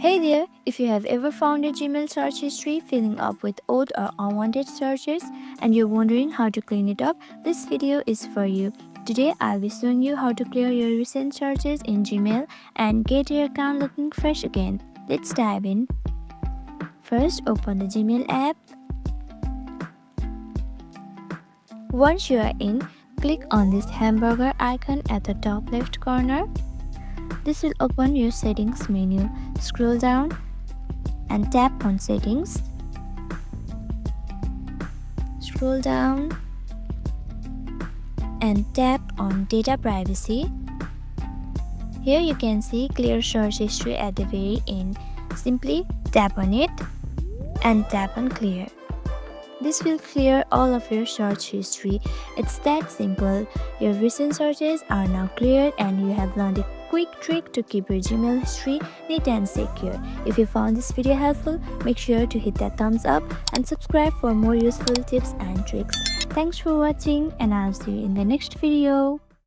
Hey there, if you have ever found your Gmail search history filling up with odd or unwanted searches and you're wondering how to clean it up, this video is for you. Today I'll be showing you how to clear your recent searches in Gmail and get your account looking fresh again. Let's dive in. First, open the Gmail app. Once you are in, click on this hamburger icon at the top left corner. This will open your settings menu. Scroll down and tap on settings. Scroll down and tap on data privacy. Here you can see clear search history at the very end. Simply tap on it and tap on clear. This will clear all of your search history. It's that simple. Your recent searches are now cleared and you have learned a quick trick to keep your Gmail history neat and secure. If you found this video helpful, make sure to hit that thumbs up and subscribe for more useful tips and tricks. Thanks for watching and I'll see you in the next video.